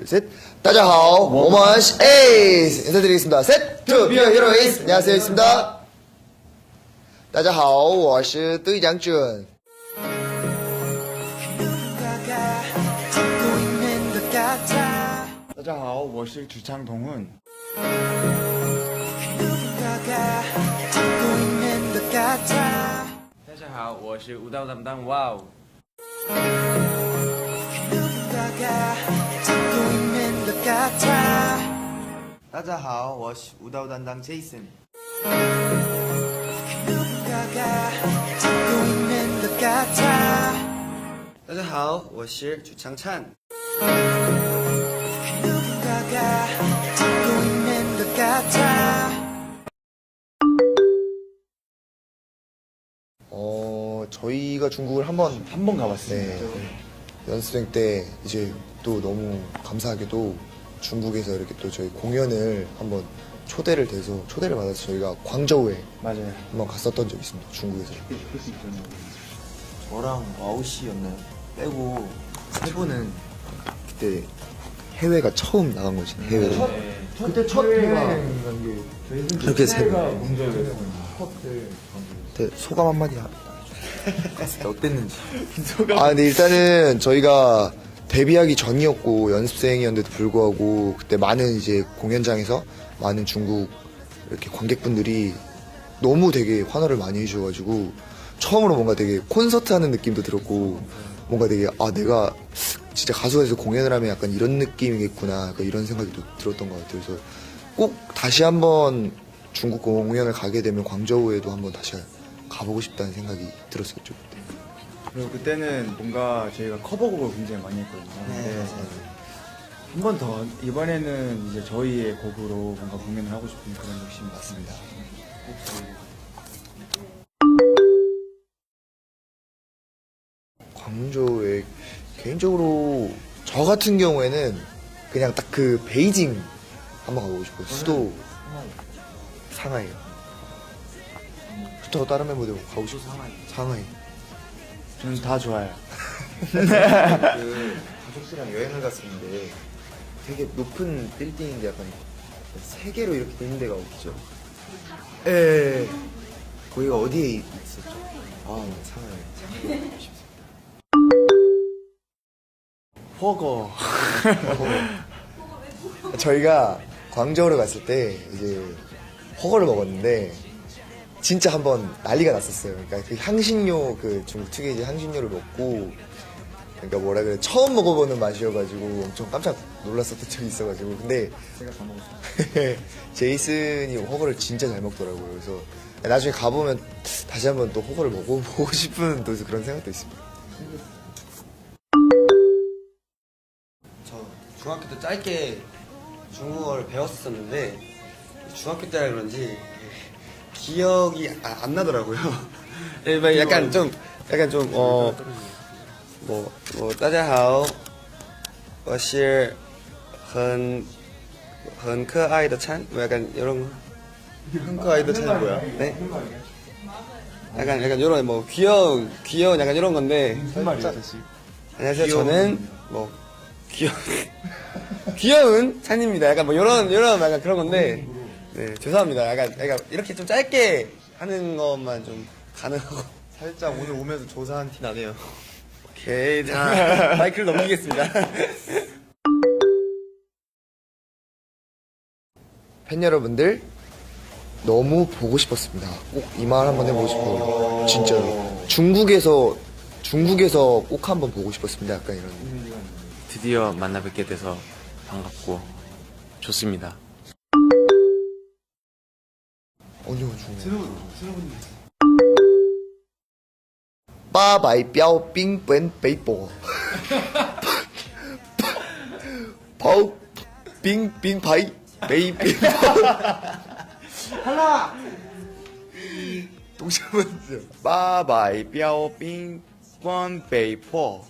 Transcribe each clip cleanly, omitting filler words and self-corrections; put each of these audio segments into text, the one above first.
셋. 大家好，我们是 Ace. 인사드리겠습니다. 셋, 투, 비어 히로 Ace. 안녕하세요, Ace입니다. 大家好，我是队长准.大家好，我是主唱동훈.大家好，我是舞蹈担当 Wow。大家好，我是舞蹈担当 Jason。大家好，我是主唱찬。저희가 중국을 한 번 가봤습니다. 연습생 때 이제 또 너무 감사하게도 중국에서 이렇게 또 저희 공연을 한번 초대를 받아서 저희가 광저우에 맞아요. 한번 갔었던 적이 있습니다. 중국에서. 저랑 와우씨였나요? 빼고 세 분은 그때 해외가 처음 나간 거지. 해외로. 그때 첫 해가 그렇게 세 분. 공저였어요. 그때 소감 한마디 갔을 때 어땠는지. 근데 일단은 저희가 데뷔하기 전이었고 연습생이었는데도 불구하고 그때 많은 이제 공연장에서 많은 중국 이렇게 관객분들이 너무 되게 환호를 많이 해주셔가지고 처음으로 뭔가 되게 콘서트 하는 느낌도 들었고 뭔가 되게 내가 진짜 가수가 돼서 공연을 하면 약간 이런 느낌이겠구나 이런 생각이 또 들었던 것 같아요. 그래서 꼭 다시 한번 중국 공연을 가게 되면 광저우에도 한번 다시 가보고 싶다는 생각이 들었었죠. 그때. 그리고 그때는 뭔가 저희가 커버곡을 굉장히 많이 했거든요. 한 번 더 이번에는 이제 저희의 곡으로 뭔가 공연을 하고 싶은 그런 욕심이 났습니다. 광저우에 개인적으로 저 같은 경우에는 그냥 딱 그 베이징 한번 가보고 싶어요. 수도 상하이요. 그렇다고 다른 멤버들 가고 싶어. 상하이. 저는 다 좋아요. 그 가족들이랑 여행을 갔었는데 되게 높은 빌딩인데 약간 세 개로 이렇게 돼 있는 데가 없죠. 예. 거기가 어디에 있었죠? 상하이. 허거. 저희가 광저우를 갔을 때 이제 허거를 먹었는데 진짜 한번 난리가 났었어요. 그러니까 그 향신료 그 중국 특유의 향신료를 먹고 그러니까 뭐라 그래 처음 먹어보는 맛이어가지고 엄청 깜짝 놀랐었던 적이 있어가지고 근데 제가 다 먹었어요. 제이슨이 허거를 진짜 잘 먹더라고요. 그래서 나중에 가보면 다시 한번 또 허거를 먹어보고 싶은 또 그런 생각도 있습니다. 저 중학교 때 짧게 중국어를 배웠었는데 중학교 때라 그런지 기억이 안 나더라고요. 약간 좀 大家好，我是很可爱的찬 약간 이런 거. 한가아이더 찾는 거야? 네. 약간 이런 뭐 귀여운 약간 이런 건데. 무슨 말이야, 다시? 안녕하세요. 저는 뭐 귀여운 찬입니다. 약간 뭐 이런 약간 그런 건데. 네, 죄송합니다. 약간 이렇게 좀 짧게 하는 것만 좀 가능하고. 살짝 오늘 오면서 조사한 티 나네요. 오케이. 자, 마이크를 넘기겠습니다. 팬 여러분들 너무 보고 싶었습니다. 꼭 이 말 한번 해보고 싶어요. 진짜로. 중국에서 꼭 한번 보고 싶었습니다. 약간 이런. 드디어 만나 뵙게 돼서 반갑고 좋습니다. 언제가 중국? 빠바이 뼈 빙本 베이보 파우 빙 바이 베이비 하나 동시에 빠바이 뼈 빙本 베이포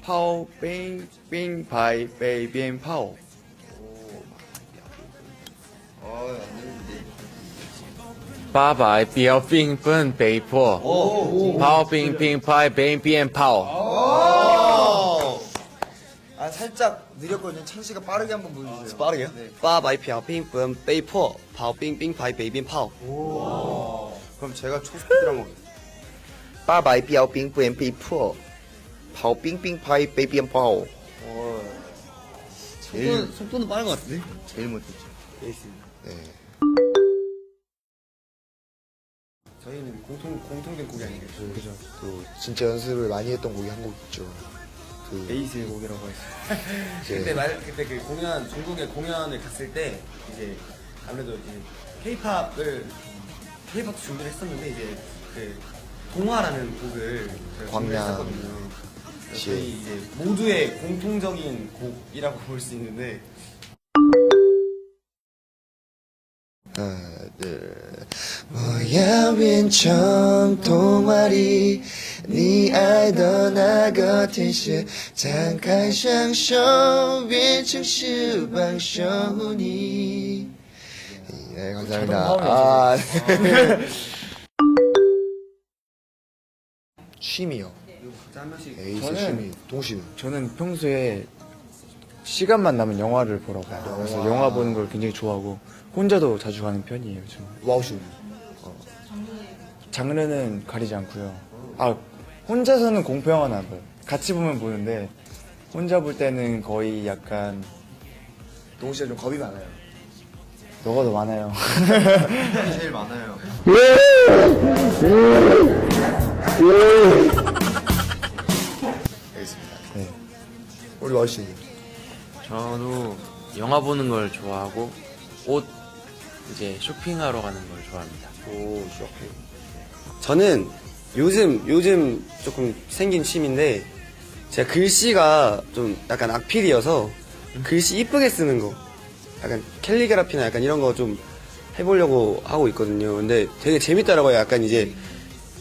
파우 빙 바이 베이비 파우 800标兵奔北坡，炮兵兵派兵鞭炮。 살짝 느렸거든요. 찬 씨가 빠르게 한번 보여주세요. 빠르게요? 빠 바이 피아 핑 베이 포 파오 빙빙 바이 베이빈 파오. 그럼 제가 초스피드를 한번 보겠습니다. 800标冰不 속도는 빠른 것 같은데? 제일 못했죠. 네. 저희는 공통된 곡이 아니겠죠. 그죠. 또 진짜 연습을 많이 했던 곡이 한 곡 있죠. 그 베이스의 곡이라고 했어요. 이제 그때 그 공연 중국에 공연을 갔을 때 이제 아무래도 이제 K-팝도 준비를 했었는데 이제 그 동화라는 곡을 저희가 광량 준비했었거든요. 씨. 저희 이제 모두의 공통적인 곡이라고 볼 수 있는데 하나, 둘. 뭐야 윈청 동아리 네 알던 나 같은 시 잠깐 샹쇼 윈청 시방쇼니 네 감사합니다. 아, 네. 취미요. 한 명씩 에이스 저는- 취미. 동시는 저는 평소에 시간만 나면 영화를 보러 가요. 그래서 영화 보는 걸 굉장히 좋아하고 혼자도 자주 가는 편이에요. 저는. 와우쇼. 장르는 가리지 않고요. 아 혼자서는 공포 영화는 안 봐요. 같이 보면 보는데 혼자 볼 때는 거의 약간 동시가 좀 겁이 많아요. 너가 더 많아요. 제일 많아요. 알겠습니다. 네. 우리 와우씨. 저도 영화 보는 걸 좋아하고 옷 이제 쇼핑하러 가는 걸 좋아합니다. 오, 쇼핑. 저는 요즘 조금 생긴 취미인데 제가 글씨가 좀 약간 악필이어서 글씨 이쁘게 쓰는 거 약간 캘리그라피나 약간 이런 거 좀 해보려고 하고 있거든요. 근데 되게 재밌더라고요. 약간 이제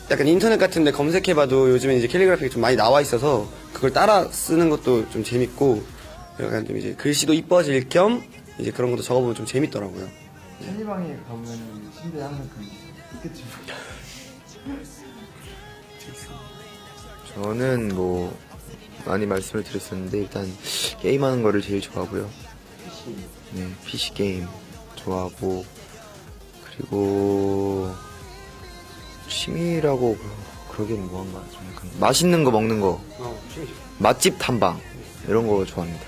약간 인터넷 같은 데 검색해봐도 요즘에 이제 캘리그라피가 좀 많이 나와 있어서 그걸 따라 쓰는 것도 좀 재밌고 약간 좀 이제 글씨도 이뻐질 겸 이제 그런 것도 적어보면 좀 재밌더라고요. 캔디방에 가면 침대에 항상 있겠지. 저는 뭐 많이 말씀을 드렸었는데 일단 게임하는 거를 제일 좋아하고요. 네, PC 게임 좋아하고 그리고 취미라고 그러기엔 뭐한가 좀 약간 맛있는 거 먹는 거, 취미죠. 맛집 탐방 이런 거 좋아합니다.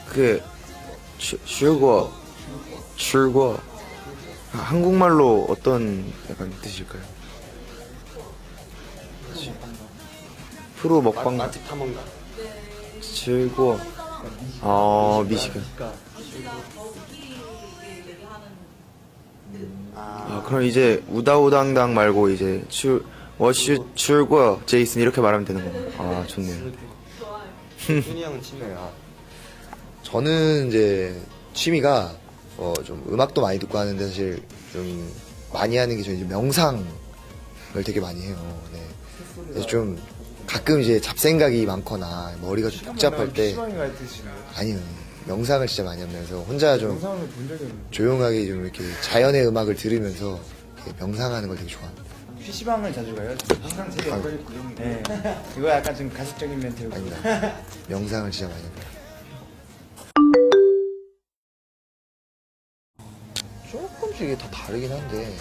그 출고 한국말로 어떤 약간 뜻일까요? 프로 먹방 맛집 탐험가. 즐거 미식은 그럼 이제 우다우당당 말고 이제 워슈 출고 제이슨 이렇게 말하면 되는 건가요? 좋네요. 준이 형은 취미예요. 저는 이제 취미가 좀 음악도 많이 듣고 하는데 사실 좀 많이 하는 게 저는 이제 명상을 되게 많이 해요. 네. 그래서 좀 가끔 이제 잡생각이 많거나 머리가 좀 복잡할 때 PC방에 갈 때 지금 아니요 명상을 진짜 많이 하면서 혼자 좀 영상을 본 적이 없는데 조용하게 좀 이렇게 자연의 음악을 들으면서 이렇게 명상하는 걸 되게 좋아합니다. PC방을 자주 가요. 항상 제 옆에 네. 이거 약간 좀 가식적인 멘트고 아닙니다. 명상을 진짜 많이 합니다. 조금씩 이게 다 다르긴 한데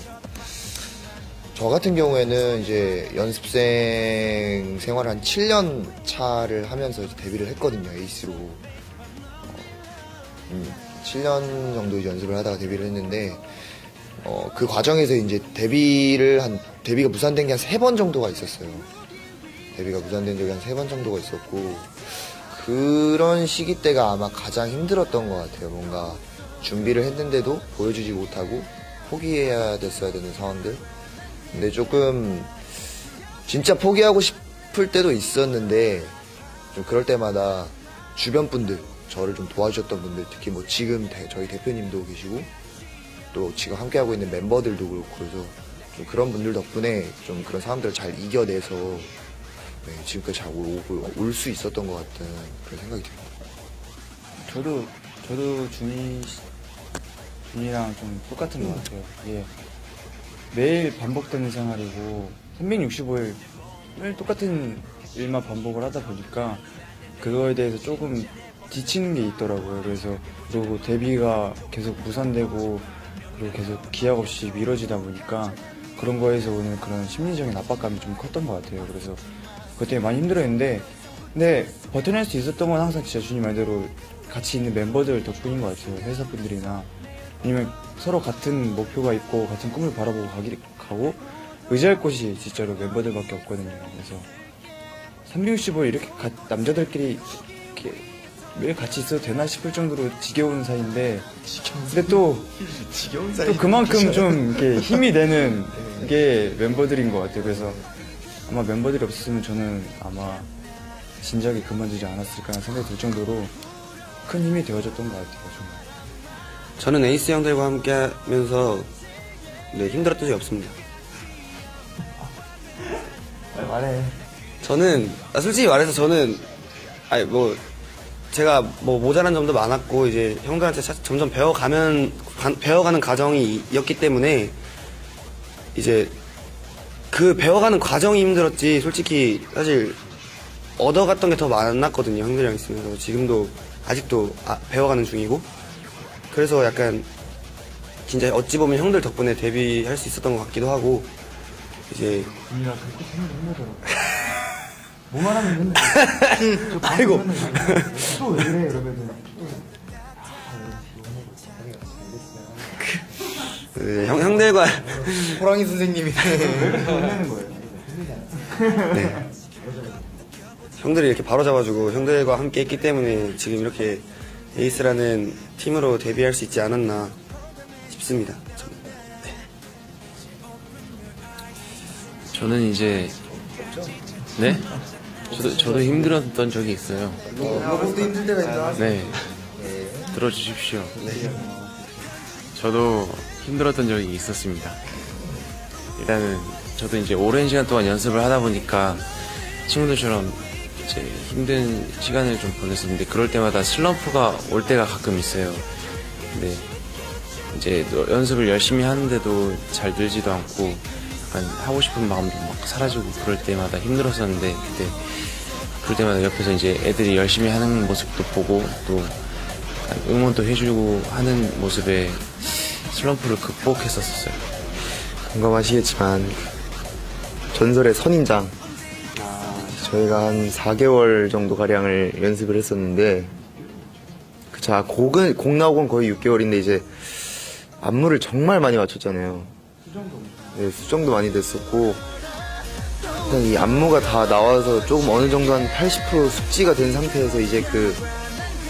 저 같은 경우에는 이제 연습생 생활을 한 7년 차를 하면서 이제 데뷔를 했거든요. 에이스로 7년 정도 이제 연습을 하다가 데뷔를 했는데 그 과정에서 이제 데뷔가 무산된 게 한 3번 정도가 있었어요. 데뷔가 무산된 적이 한 3번 정도가 있었고 그런 시기 때가 아마 가장 힘들었던 것 같아요. 뭔가 준비를 했는데도 보여주지 못하고 포기해야 됐어야 되는 상황들. 근데 조금 진짜 포기하고 싶을 때도 있었는데 좀 그럴 때마다 주변 분들 저를 좀 도와주셨던 분들 특히 뭐 지금 저희 대표님도 계시고 또 지금 함께하고 있는 멤버들도 그렇고 그래서 좀 그런 분들 덕분에 좀 그런 상황들을 잘 이겨내서 네, 지금까지 잘 올 수 있었던 것 같은 그런 생각이 듭니다. 저도 준이랑 좀 똑같은 것 같아요. 이게 매일 반복되는 생활이고 365일 매일 똑같은 일만 반복을 하다 보니까 그거에 대해서 조금 지치는 게 있더라고요. 그래서 그리고 데뷔가 계속 무산되고 그리고 계속 기약 없이 미뤄지다 보니까 그런 거에서 오는 그런 심리적인 압박감이 좀 컸던 것 같아요. 그래서 그것 때문에 많이 힘들었는데 근데 버텨낼 수 있었던 건 항상 진짜 준이 말대로 같이 있는 멤버들 덕분인 것 같아요. 회사분들이나 아니면 서로 같은 목표가 있고 같은 꿈을 바라보고 가고 의지할 곳이 진짜로 멤버들밖에 없거든요. 그래서 365일 이렇게 남자들끼리 이렇게 매일 같이 있어도 되나 싶을 정도로 지겨운 사이인데 근데 또 그만큼 좀 이렇게 힘이 되는 게 멤버들인 것 같아요. 그래서 아마 멤버들이 없었으면 저는 아마 진작에 그만두지 않았을까 하는 생각이 들 정도로 큰 힘이 되어줬던 것 같아요. 정말. 저는 에이스 형들과 함께 하면서 네, 힘들었던 적이 없습니다. 말해. 저는 솔직히 말해서 저는 아니 뭐 제가 뭐 모자란 점도 많았고 이제 형들한테 점점 배워가는 과정이었기 때문에 이제 그 배워가는 과정이 힘들었지 솔직히 사실 얻어갔던 게 더 많았거든요. 형들이랑 있으면서 지금도 아직도 배워가는 중이고 그래서 약간 진짜 어찌 보면 형들 덕분에 데뷔할 수 있었던 것 같기도 하고 이제 준이가 그렇게 생각이 힘들더라고. 뭐 말하면 맨날 아이고 또왜 그래 이러면은 네, 형들과 호랑이 선생님이 혼내는 거예요. 네. 형들이 이렇게 바로 잡아주고 형들과 함께 했기 때문에 지금 이렇게 에이스라는 팀으로 데뷔할 수 있지 않았나 싶습니다. 저는. 네. 저는 이제 네? 저도 힘들었던 적이 있어요. 모두 힘들 때가 있다. 네. 들어주십시오. 저도 힘들었던 적이 있었습니다. 일단은 저도 이제 오랜 시간 동안 연습을 하다 보니까 친구들처럼 이제 힘든 시간을 좀 보냈었는데 그럴 때마다 슬럼프가 올 때가 가끔 있어요. 근데 이제 연습을 열심히 하는데도 잘 늘지도 않고 약간 하고 싶은 마음도 막 사라지고 그럴 때마다 힘들었었는데 그럴 때마다 옆에서 이제 애들이 열심히 하는 모습도 보고 또 응원도 해주고 하는 모습에 슬럼프를 극복했었어요. 공감하시겠지만 전설의 선인장 저희가 한 4개월 정도 가량을 연습을 했었는데 곡 나오고 건 거의 6개월인데 이제 안무를 정말 많이 맞췄잖아요. 네, 수정도 많이 됐었고 일단 이 안무가 다 나와서 조금 어느 정도 한 80% 숙지가 된 상태에서 이제 그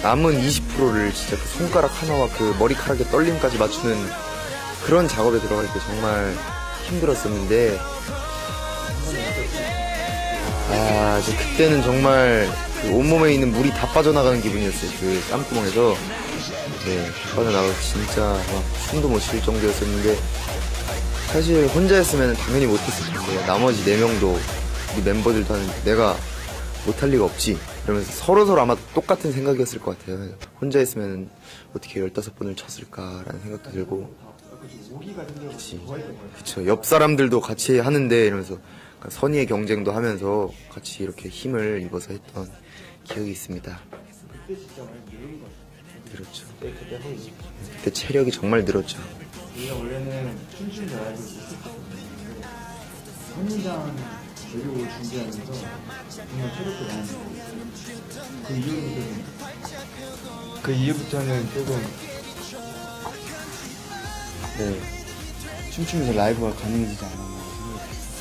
남은 20%를 진짜 그 손가락 하나와 그 머리카락의 떨림까지 맞추는 그런 작업에 들어갈 때 정말 힘들었었는데 이제 그때는 정말 그 온몸에 있는 물이 다 빠져나가는 기분이었어요. 그 땀구멍에서 네, 빠져나가서 진짜 막 숨도 못 쉴 정도였었는데 사실 혼자 했으면 당연히 못했을 텐데 나머지 4명도 우리 멤버들도 하는데 내가 못할 리가 없지 그러면서 서로 아마 똑같은 생각이었을 것 같아요. 혼자 했으면 어떻게 15번을 쳤을까라는 생각도 들고 그쵸 옆 사람들도 같이 하는데 이러면서 선의의 경쟁도 하면서 같이 이렇게 힘을 입어서 했던 기억이 있습니다. 늘었죠. 그때 체력이 정말 늘었죠. 우리가 원래는 춤추는 줄 알고 있었거든요. 선인장 데뷔곡을 준비하면서 정말 체력도 많이 늘고 그 이후부터는 조금 네 춤추면서 라이브가 가능해지지 않았나 생각했어요.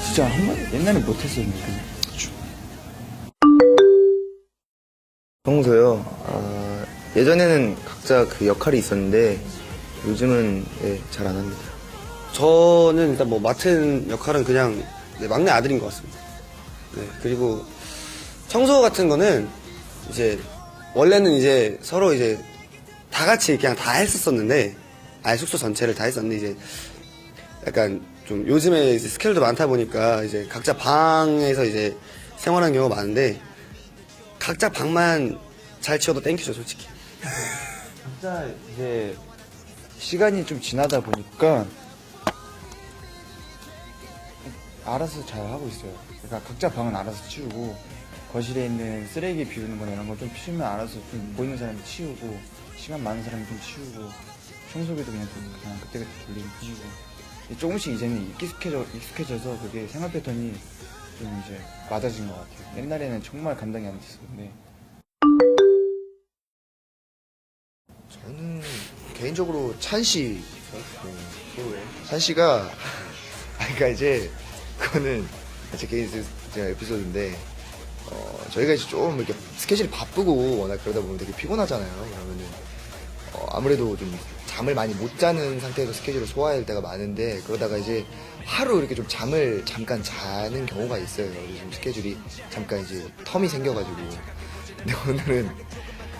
진짜 옛날에 못했었는데. 평소요. 예전에는 각자 그 역할이 있었는데 요즘은 잘 안 합니다. 저는 일단 뭐 맡은 역할은 그냥 막내 아들인 것 같습니다. 네, 그리고 청소 같은 거는 이제 원래는 이제 서로 이제 다 같이 그냥 다 했었는데 아예 숙소 전체를 다 했었는데 이제 약간 좀 요즘에 이제 스케줄도 많다 보니까 이제 각자 방에서 이제 생활하는 경우가 많은데 각자 방만 잘 치워도 땡큐죠 솔직히. 진짜 이제 시간이 좀 지나다 보니까 알아서 잘 하고 있어요. 그러니까 각자 방은 알아서 치우고 거실에 있는 쓰레기 비우는 거나 이런 거 좀 치우면 알아서 좀 보이는 사람이 치우고 시간 많은 사람이 좀 치우고 청소기도 그냥 그때그때 돌리는 편이고 조금씩 이제는 익숙해져서 그게 생활 패턴이 좀 이제 맞아진 것 같아요. 옛날에는 정말 감당이 안 됐었는데 저는 개인적으로 찬 씨가 그러니까 이제 그거는 제 개인 에피소드인데 저희가 이제 좀 이렇게 스케줄이 바쁘고 워낙 그러다 보면 되게 피곤하잖아요. 그러면은 아무래도 좀 잠을 많이 못 자는 상태에서 스케줄을 소화해야 할 때가 많은데 그러다가 이제 하루 이렇게 좀 잠을 잠깐 자는 경우가 있어요. 요즘 스케줄이 잠깐 이제 텀이 생겨가지고. 근데 오늘은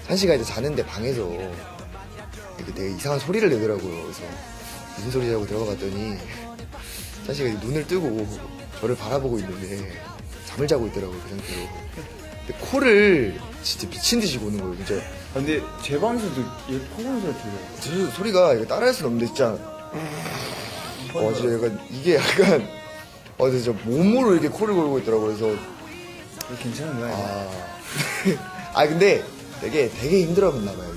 찬 씨가 이제 자는데 방에서 이렇게 되게 이상한 소리를 내더라고요. 그래서 무슨 소리냐고 들어갔더니 찬 씨가 이제 눈을 뜨고 저를 바라보고 있는데 잠을 자고 있더라고요. 그 상태로. 근데 코를 진짜 미친 듯이 고는 거예요. 진짜. 근데 제 방에서도 이렇게 코고는 소리 들려요. 저 소리가 이거 따라할 수는 없는데 진짜 진짜 약간 이게 약간 진짜 몸으로 이렇게 코를 골고 있더라고요. 그래서 이거 괜찮은 거야? 근데 되게 힘들었나 봐요.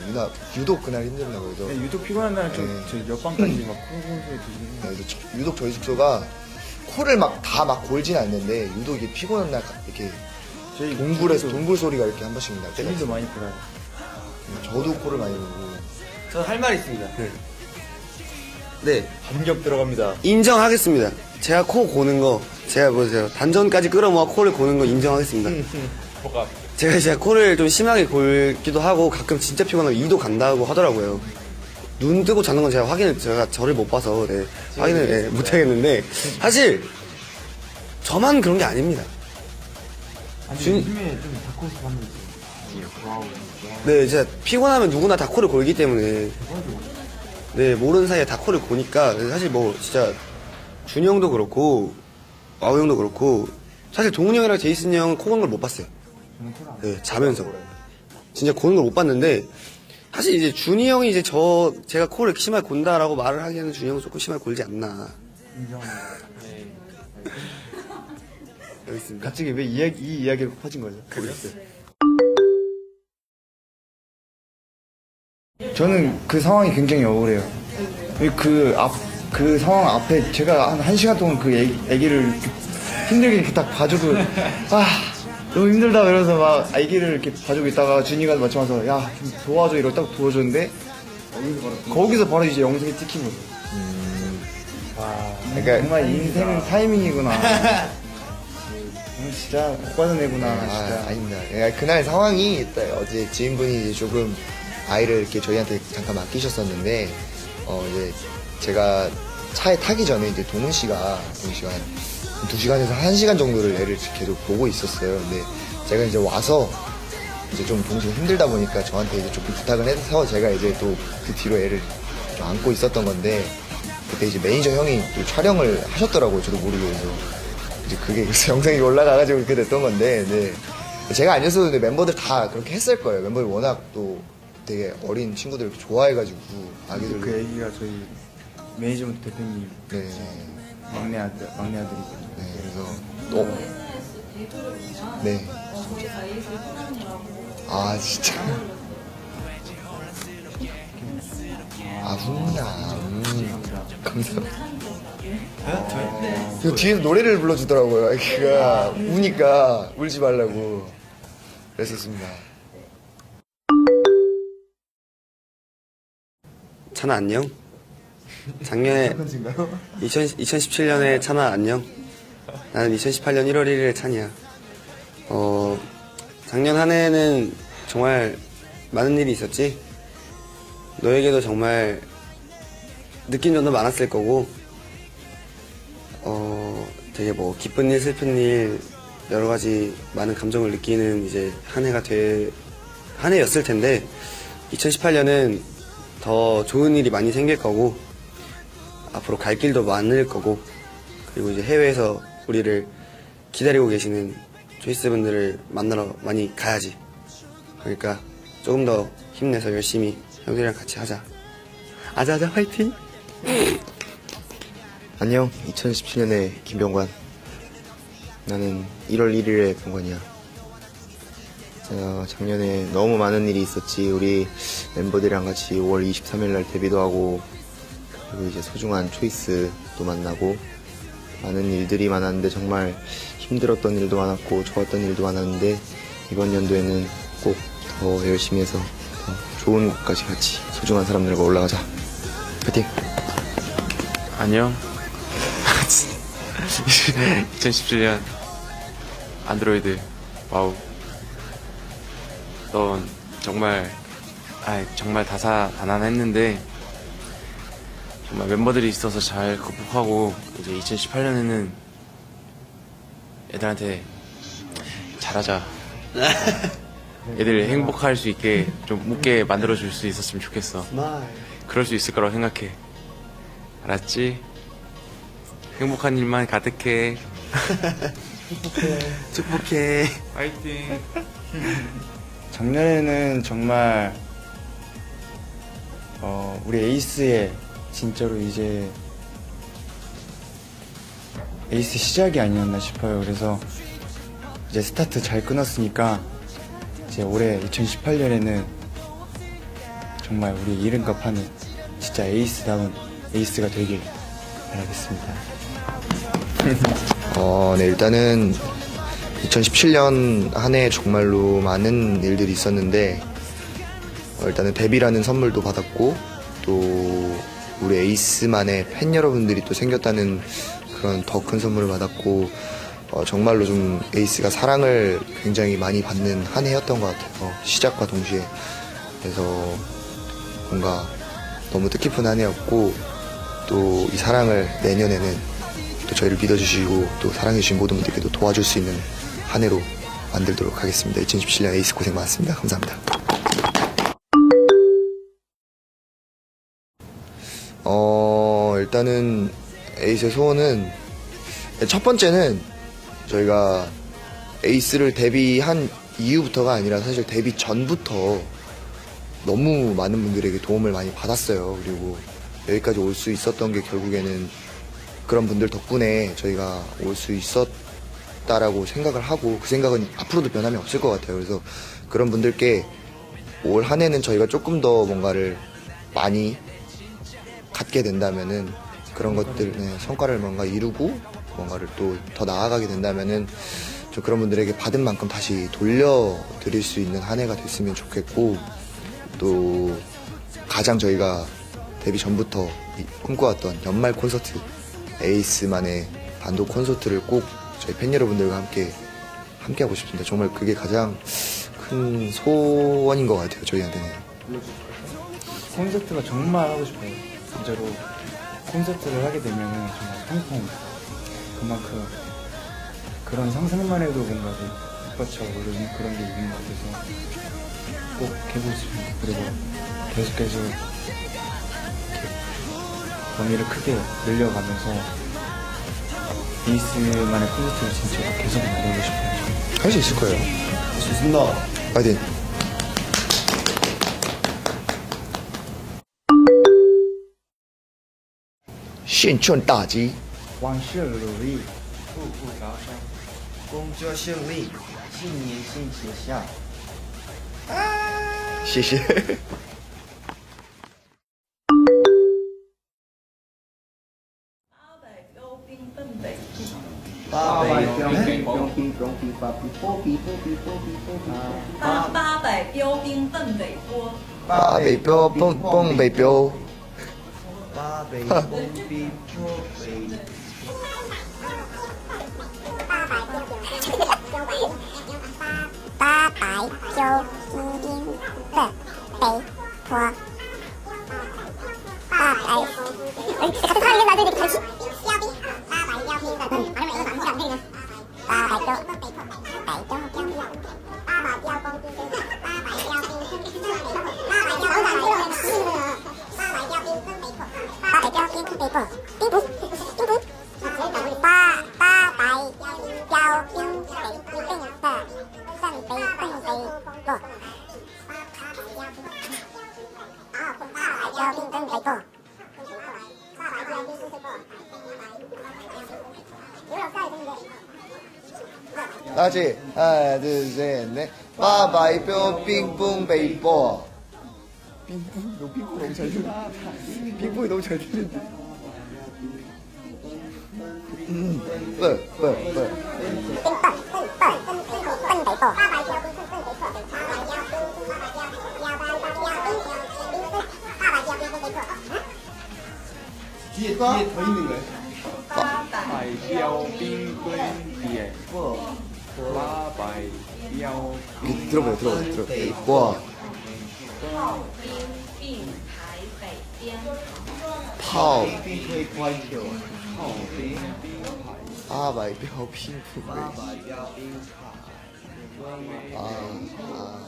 유독 그날 힘들었나 봐요. 그래서 유독 피곤한 날 저 옆방까지 막 코고는 소리 들리는 그래서 유독 저희 숙소가 코를 막 다 막 골진 않는데 유독 이게 피곤한 날 이렇게 저희 동굴 소리가 이렇게 한 번씩 날 때가 주민도 있어요. 많이 불어요. 저도 코를 많이 골고. 저는 할 말이 있습니다. 네. 반격 들어갑니다. 인정하겠습니다. 제가 코 고는 거, 제가 보세요. 단전까지 끌어모아 코를 고는 거 인정하겠습니다. 제가 코를 좀 심하게 골기도 하고 가끔 진짜 피곤하면 이도 간다고 하더라고요. 눈 뜨고 자는 건 제가 저를 못 봐서 확인을 못 하겠는데 사실 저만 그런 게 아닙니다. 요즘에 좀 다코스 하면 와우. 네, 진짜 피곤하면 누구나 다 코를 골기 때문에 네, 모르는 사이에 다 코를 고니까 사실 뭐 진짜 준이 형도 그렇고 와우 형도 그렇고 사실 동훈이 형이랑 제이슨 형은 코 고는 걸 못 봤어요. 네, 자면서 진짜 고는 걸 못 봤는데 사실 이제 준이 형이 이제 제가 코를 이렇게 심하게 곤다라고 말을 하기에는 준이 형은 조금 심하게 골지 않나. 인정합니다. 여기 있습니다. 갑자기 왜 이 이야기로 퍼진 거죠? 모르겠어요. 저는 그 상황이 굉장히 억울해요. 그 상황 앞에 제가 한 시간 동안 그 애기를 힘들게 이렇게 딱 봐주고, 너무 힘들다 이러면서 막 애기를 이렇게 봐주고 있다가 준이가 마침 와서 야, 좀 도와줘 이러고 딱 도와줬는데, 거기서 바로 이제 영상이 찍힌 거죠. 그러니까 정말 인생은 타이밍이구나. 진짜 못 받은 애구나, 진짜. 아닙니다. 그러니까 그날 상황이 어제 지인분이 이제 조금 아이를 이렇게 저희한테 잠깐 맡기셨었는데, 이제 제가 차에 타기 전에 이제 동훈 씨가 한 2시간에서 1시간 정도를 애를 계속 보고 있었어요. 근데 제가 이제 와서 이제 좀 동생이 힘들다 보니까 저한테 이제 조금 부탁을 해서 제가 이제 또 그 뒤로 애를 좀 안고 있었던 건데, 그때 이제 매니저 형이 또 촬영을 하셨더라고요. 저도 모르게. 그래서 이제 그게 그래서 영상이 올라가가지고 그렇게 됐던 건데, 네. 제가 아니었어도 멤버들 다 그렇게 했을 거예요. 멤버들 워낙 또 되게 어린 친구들 좋아해가지고 아기들. 그 애기가 저희 매니지먼트 대표님 네. 막내 아들이거든요. 네. 그래서 네. 진짜. 훈나. 감사합니다. 그 뒤에서 노래를 불러주더라고요. 애기가 우니까 울지 말라고 그랬었습니다. 찬아 안녕. 작년에 2017년에 찬아 안녕. 나는 2018년 1월 1일에 찬이야. 작년 한 해는 정말 많은 일이 있었지. 너에게도 정말 느낀 점도 많았을 거고, 되게 뭐 기쁜 일, 슬픈 일 여러 가지 많은 감정을 느끼는 이제 한 해였을 텐데 2018년은 더 좋은 일이 많이 생길 거고 앞으로 갈 길도 많을 거고 그리고 이제 해외에서 우리를 기다리고 계시는 조이스 분들을 만나러 많이 가야지. 그러니까 조금 더 힘내서 열심히 형들이랑 같이 하자. 아자아자 화이팅! 안녕, 2017년의 김병관. 나는 1월 1일의 병관이야. 작년에 너무 많은 일이 있었지. 우리 멤버들이랑 같이 5월 23일 날 데뷔도 하고, 그리고 이제 소중한 초이스도 만나고, 많은 일들이 많았는데 정말 힘들었던 일도 많았고 좋았던 일도 많았는데, 이번 연도에는 꼭 더 열심히 해서 더 좋은 곳까지 같이 소중한 사람들과 올라가자. 파이팅! 안녕. 2017년 안드로이드 와우. 넌 정말 다사다난했는데 정말 멤버들이 있어서 잘 극복하고 이제 2018년에는 애들한테 잘하자. 애들 행복할 수 있게 좀 웃게 만들어줄 수 있었으면 좋겠어. 그럴 수 있을 거라고 생각해. 알았지? 행복한 일만 가득해. 축복해. 파이팅. 작년에는 정말 우리 에이스의 진짜로 이제 에이스 시작이 아니었나 싶어요. 그래서 이제 스타트 잘 끊었으니까 이제 올해 2018년에는 정말 우리 이름값 하는 진짜 에이스다운 에이스가 되길 바라겠습니다. 네, 일단은 2017년 한 해 정말로 많은 일들이 있었는데, 일단은 데뷔라는 선물도 받았고, 또 우리 에이스만의 팬 여러분들이 또 생겼다는 그런 더 큰 선물을 받았고, 정말로 좀 에이스가 사랑을 굉장히 많이 받는 한 해였던 것 같아요. 시작과 동시에. 그래서 뭔가 너무 뜻깊은 한 해였고, 또 이 사랑을 내년에는 또 저희를 믿어주시고 또 사랑해주신 모든 분들께도 도와줄 수 있는 한 해로 만들도록 하겠습니다. 2017년 에이스 고생 많았습니다. 감사합니다. 일단은 에이스의 소원은, 첫 번째는 저희가 에이스를 데뷔한 이후부터가 아니라 사실 데뷔 전부터 너무 많은 분들에게 도움을 많이 받았어요. 그리고 여기까지 올 수 있었던 게 결국에는 그런 분들 덕분에 저희가 올 수 있었다라고 생각을 하고, 그 생각은 앞으로도 변함이 없을 것 같아요. 그래서 그런 분들께 올 한 해는 저희가 조금 더 뭔가를 많이 갖게 된다면은, 그런 것들, 성과를 뭔가 이루고 뭔가를 또 더 나아가게 된다면은 좀 그런 분들에게 받은 만큼 다시 돌려드릴 수 있는 한 해가 됐으면 좋겠고, 또 가장 저희가 데뷔 전부터 꿈꿔왔던 연말 콘서트, 에이스만의 단독 콘서트를 꼭 저희 팬 여러분들과 함께 하고 싶습니다. 정말 그게 가장 큰 소원인 것 같아요, 저희한테는. 콘서트가 정말 하고 싶어요. 진짜로 콘서트를 하게 되면은 정말 펑펑, 그만큼 그런 상상만 해도 뭔가 뒷받쳐 오르는 그런 게 있는 것 같아서 꼭 해보고 싶습니다. 그리고 계속해서 이렇게 범위를 크게 늘려가면서 에이스만의 콘서트를 진짜 계속 만들고 싶어요. 할 수 있을 거예요. 좋습니다. 파이팅! 신춘大吉万事如意，步步高升，工作顺利，新年新气象。谢谢。八百标兵奔北坡，八北标蹦北标，八北风冰坡北。八百标兵奔北坡。八百，他原来对那个台词。标兵，八百标兵奔北，反正每个反向那个。八百标，北标兵，八百标兵，八百标兵，八百标兵，八百标兵奔北坡，八百标兵奔北坡，冰浦，八百标兵奔北坡。 다같이 하나 둘셋넷 빠바이뼈 빙뿡 베이버. 빙봉 너 빙봉 너무 잘 들려. 빙봉이 너무 잘 들리는데. 뿔뿔뿔. 뒤에 더 있는 거야. 빠바이뼈 빙봉 뒤에. 빠바이뼈 들어봐요. 와. 并台北边， 파오. 可以快球。 빠바이뼈 빙뿡 베이버. 아.